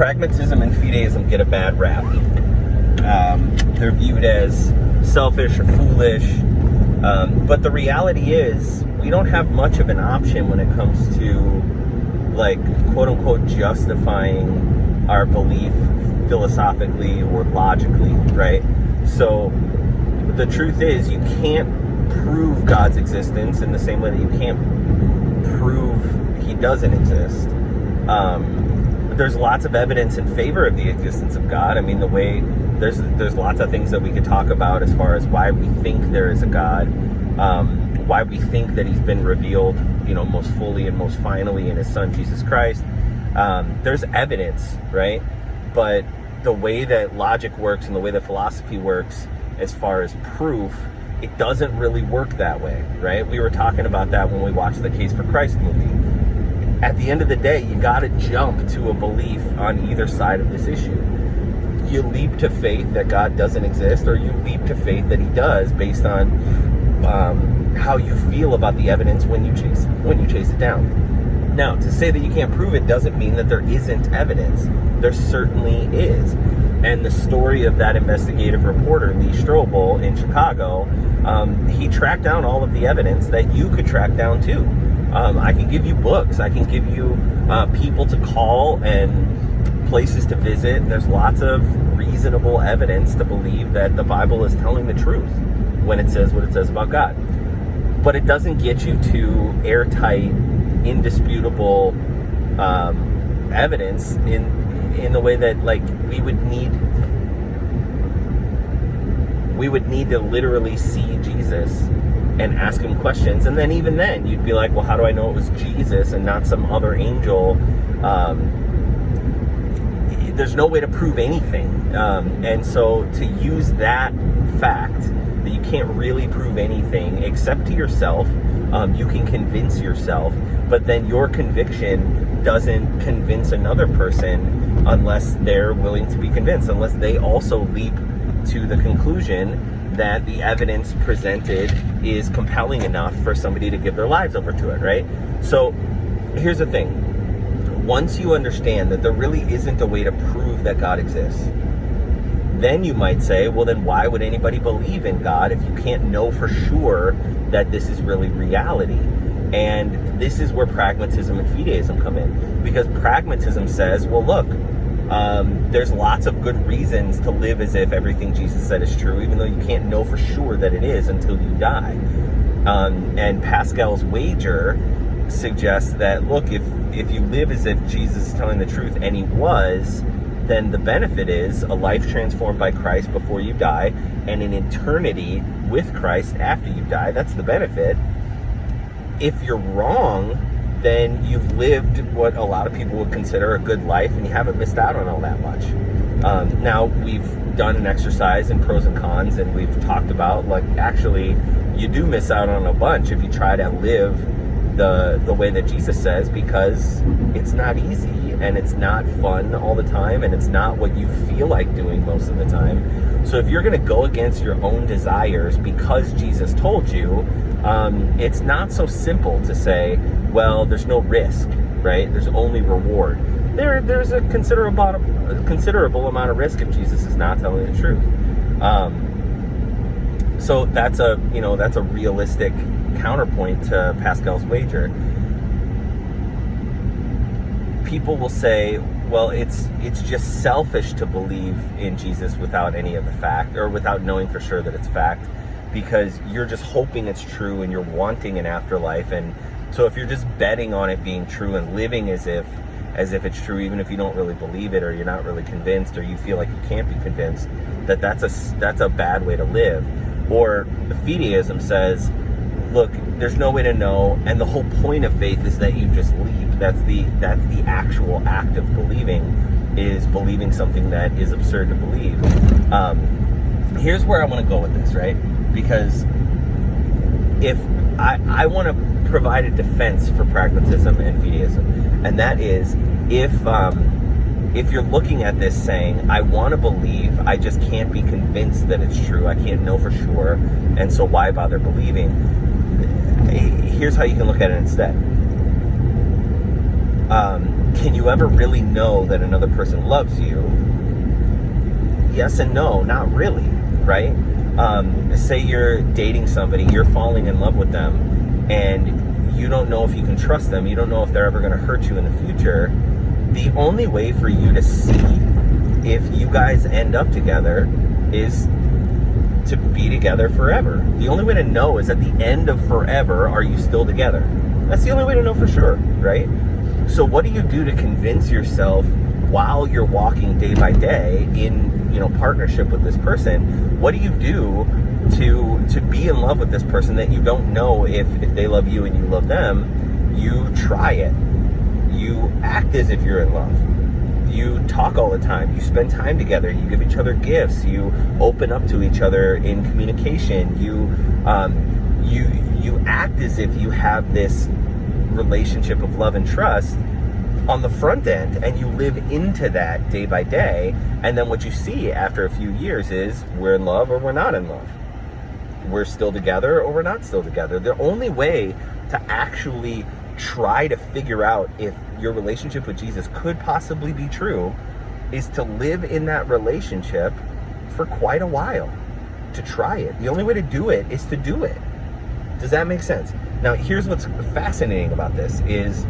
Pragmatism and fideism get a bad rap. They're viewed as selfish or foolish, but the reality is we don't have much of an option when it comes to, like, quote-unquote justifying our belief philosophically or logically, right? So the truth is, you can't prove God's existence in the same way that you can't prove he doesn't exist. There's lots of evidence in favor of the existence of God. I mean, there's lots of things that we could talk about as far as why we think there is a God, why we think that he's been revealed, most fully and most finally in his son, Jesus Christ. There's evidence, right? But the way that logic works and the way that philosophy works as far as proof, it doesn't really work that way, right? We were talking about that when we watched the Case for Christ movie. At the end of the day, you got to jump to a belief on either side of this issue. You leap to faith that God doesn't exist, or you leap to faith that he does based on how you feel about the evidence when you chase it down. Now, to say that you can't prove it doesn't mean that there isn't evidence. There certainly is. And the story of that investigative reporter, Lee Strobel, in Chicago, he tracked down all of the evidence that you could track down too. I can give you books. I can give you people to call and places to visit. And there's lots of reasonable evidence to believe that the Bible is telling the truth when it says what it says about God. But it doesn't get you to airtight, indisputable evidence in the way that, like, we would need to literally see Jesus and ask him questions, and then even then you'd be like, well, how do I know it was Jesus and not some other angel? There's no way to prove anything, and so to use that fact that you can't really prove anything except to yourself, you can convince yourself, but then your conviction doesn't convince another person unless they're willing to be convinced, unless they also leap to the conclusion that the evidence presented is compelling enough for somebody to give their lives over to it, right? So here's the thing. Once you understand that there really isn't a way to prove that God exists, then you might say, well, then why would anybody believe in God if you can't know for sure that this is really reality? And this is where pragmatism and fideism come in. Because pragmatism says, well, look, there's lots of good reasons to live as if everything Jesus said is true, even though you can't know for sure that it is until you die. And Pascal's wager suggests that, look, if you live as if Jesus is telling the truth, and he was, then the benefit is a life transformed by Christ before you die, and an eternity with Christ after you die. That's the benefit. If you're wrong, then you've lived what a lot of people would consider a good life, and you haven't missed out on all that much. Now, we've done an exercise in pros and cons, and we've talked about, like, actually, you do miss out on a bunch if you try to live the way that Jesus says, because it's not easy, and it's not fun all the time, and it's not what you feel like doing most of the time. So if you're going to go against your own desires because Jesus told you, it's not so simple to say, well, there's no risk, right? There's only reward. There's a considerable amount of risk if Jesus is not telling the truth. So that's a realistic counterpoint to Pascal's wager. People will say, well, it's just selfish to believe in Jesus without any of the fact, or without knowing for sure that it's fact, because you're just hoping it's true and you're wanting an afterlife. And so if you're just betting on it being true and living as if it's true, even if you don't really believe it, or you're not really convinced, or you feel like you can't be convinced, that's a bad way to live. Or the fideism says, look, there's no way to know, and the whole point of faith is that you just leap. That's the actual act of believing, is believing something that is absurd to believe. Here's where I want to go with this, right? Because if I want to provide a defense for pragmatism and fideism, and that is, if you're looking at this saying, I want to believe, I just can't be convinced that it's true, I can't know for sure, and so why bother believing? Here's how you can look at it instead. Can you ever really know that another person loves you? Yes and no, not really, right? Say you're dating somebody, you're falling in love with them, and you don't know if you can trust them, you don't know if they're ever going to hurt you in the future. The only way for you to see if you guys end up together is to be together forever. The only way to know is at the end of forever, are you still together? That's the only way to know for sure, right? So what do you do to convince yourself while you're walking day by day in, partnership with this person? What do you do to be in love with this person that you don't know if they love you and you love them? You try it. You act as if you're in love. You talk all the time. You spend time together. You give each other gifts. You open up to each other in communication. You act as if you have this relationship of love and trust on the front end, and you live into that day by day. And then what you see after a few years is we're in love or we're not in love. We're still together or we're not still together. The only way to actually try to figure out if your relationship with Jesus could possibly be true is to live in that relationship for quite a while, to try it. The only way to do it is to do it. Does that make sense? Now, here's what's fascinating about this is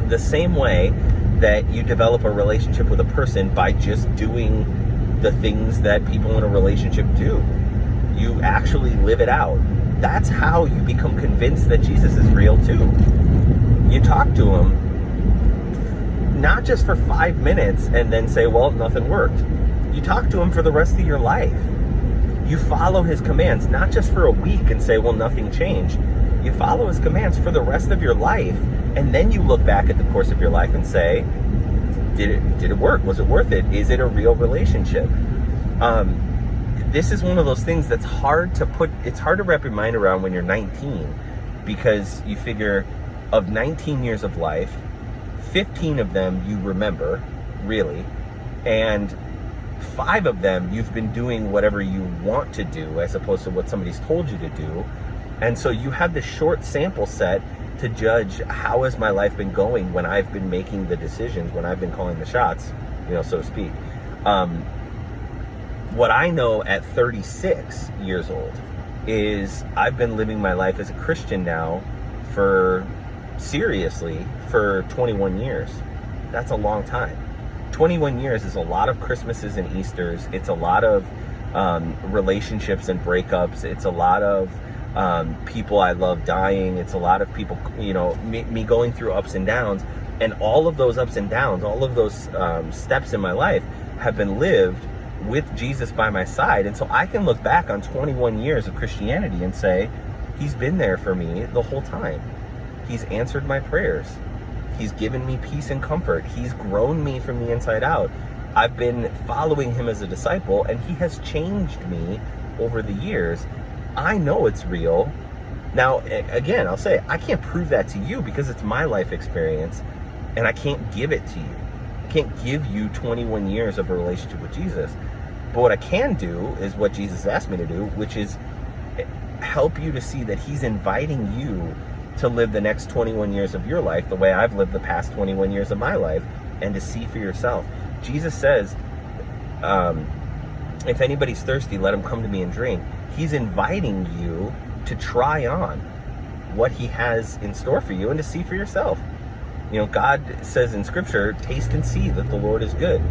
the same way that you develop a relationship with a person by just doing the things that people in a relationship do. You actually live it out. That's how you become convinced that Jesus is real too. You talk to him, not just for 5 minutes and then say, well, nothing worked. You talk to him for the rest of your life. You follow his commands, not just for a week and say, well, nothing changed. You follow his commands for the rest of your life, and then you look back at the course of your life and say, did it work? Was it worth it? Is it a real relationship? This is one of those things that's hard to wrap your mind around when you're 19, because you figure of 19 years of life, 15 of them you remember, really, and 5 of them you've been doing whatever you want to do as opposed to what somebody's told you to do. And so you have this short sample set to judge how has my life been going when I've been making the decisions, when I've been calling the shots, so to speak. What I know at 36 years old is I've been living my life as a Christian now for 21 years. That's a long time. 21 years is a lot of Christmases and Easters. It's a lot of relationships and breakups. It's a lot of people I love dying. It's a lot of people, me going through ups and downs. And all of those ups and downs, all of those steps in my life have been lived with Jesus by my side. And so I can look back on 21 years of Christianity and say, he's been there for me the whole time. He's answered my prayers. He's given me peace and comfort. He's grown me from the inside out. I've been following him as a disciple, and he has changed me over the years. I know it's real. Now, again, I'll say, I can't prove that to you because it's my life experience, and I can't give it to you. I can't give you 21 years of a relationship with Jesus. But what I can do is what Jesus asked me to do, which is help you to see that he's inviting you to live the next 21 years of your life the way I've lived the past 21 years of my life, and to see for yourself. Jesus says, if anybody's thirsty, let him come to me and drink. He's inviting you to try on what he has in store for you and to see for yourself. God says in scripture, taste and see that the Lord is good.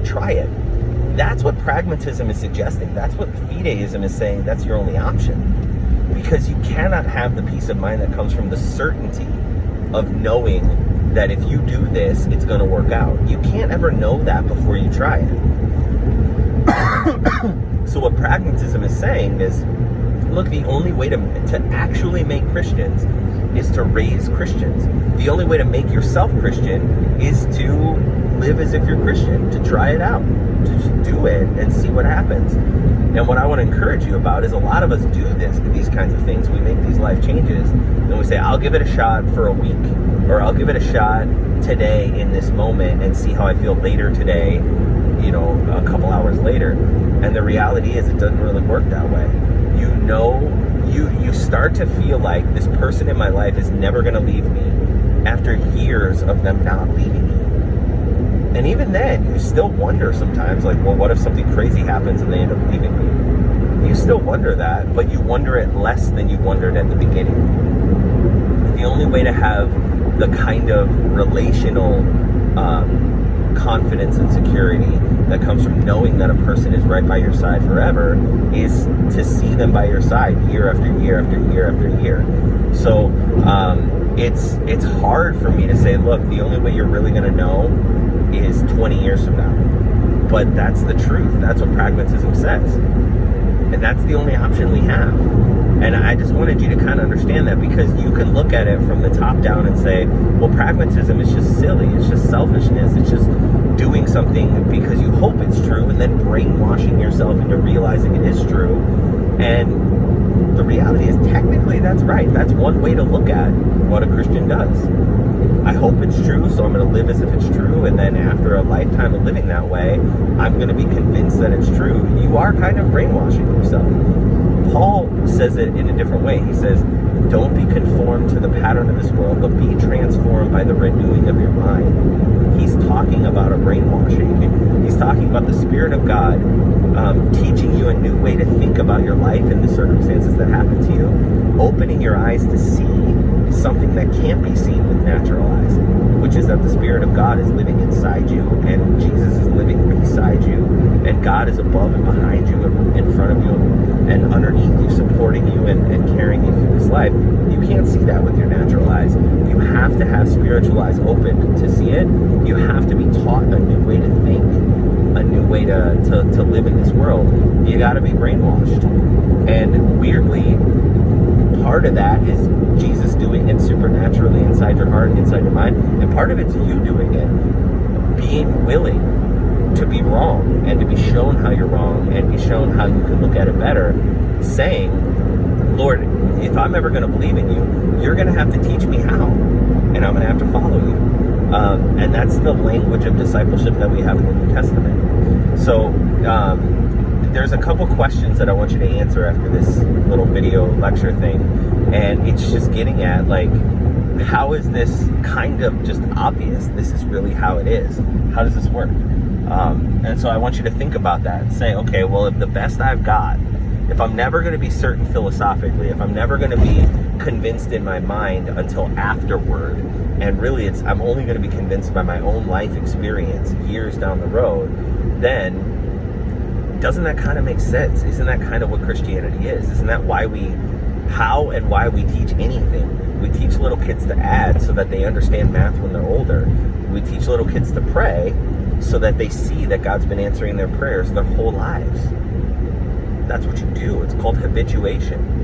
Try it. That's what pragmatism is suggesting. That's what fideism is saying. That's your only option. Because you cannot have the peace of mind that comes from the certainty of knowing that if you do this, it's going to work out. You can't ever know that before you try it. So what pragmatism is saying is, look, the only way to actually make Christians is to raise Christians. The only way to make yourself Christian is to live as if you're Christian, to try it out, to just do it and see what happens. And what I want to encourage you about is a lot of us do these kinds of things. We make these life changes and we say, I'll give it a shot for a week, or I'll give it a shot today in this moment and see how I feel later today, a couple hours later. And the reality is it doesn't really work that way. You start to feel like this person in my life is never going to leave me. after years of them not leaving you. And even then, you still wonder sometimes, like, well, what if something crazy happens and they end up leaving me? You still wonder that, but you wonder it less than you wondered at the beginning. The only way to have the kind of relational confidence and security that comes from knowing that a person is right by your side forever is to see them by your side year after year after year after year. So it's hard for me to say, look, the only way you're really going to know is 20 years from now. But that's the truth. That's what pragmatism says. And that's the only option we have. And I just wanted you to kind of understand that, because you can look at it from the top down and say, well, pragmatism is just silly. It's just selfishness. It's just doing something because you hope it's true and then brainwashing yourself into realizing it is true. And the reality is, technically, that's right. That's one way to look at what a Christian does. I hope it's true, so I'm going to live as if it's true, and then after a lifetime of living that way, I'm going to be convinced that it's true. You are kind of brainwashing yourself. Paul says it in a different way. He says, don't be conformed to the pattern of this world, but be transformed by the renewing of your mind. He's talking about a brainwashing. He's talking about the Spirit of God teaching you a new way to think about your life and the circumstances that happen to you, opening your eyes to see something that can't be seen with natural eyes, which is that the Spirit of God is living inside you, and Jesus is living beside you, and God is above and behind you and in front of you and underneath you, supporting you and carrying you through this life. You can't see that with your natural eyes. You have to have spiritual eyes open to see it. You have to be taught a new way to think, a new way to live in this world. You got to be brainwashed. And weirdly, part of that is Jesus doing it supernaturally inside your heart, inside your mind, and part of it's you doing it, being willing to be wrong and to be shown how you're wrong and be shown how you can look at it better, saying, Lord, if I'm ever going to believe in you, you're going to have to teach me how, and I'm going to have to follow you. And that's the language of discipleship that we have in the New Testament. So there's a couple questions that I want you to answer after this little video lecture thing, and it's just getting at, like, how is this kind of just obvious? This is really how it is. How does this work? And so I want you to think about that and say, okay, well, if the best I've got, if I'm never going to be certain philosophically, if I'm never going to be convinced in my mind until afterward, and really I'm only going to be convinced by my own life experience years down the road, then doesn't that kind of make sense? Isn't that kind of what Christianity is? Isn't that why why we teach anything? We teach little kids to add so that they understand math when they're older. We teach little kids to pray so that they see that God's been answering their prayers their whole lives. That's what you do. It's called habituation.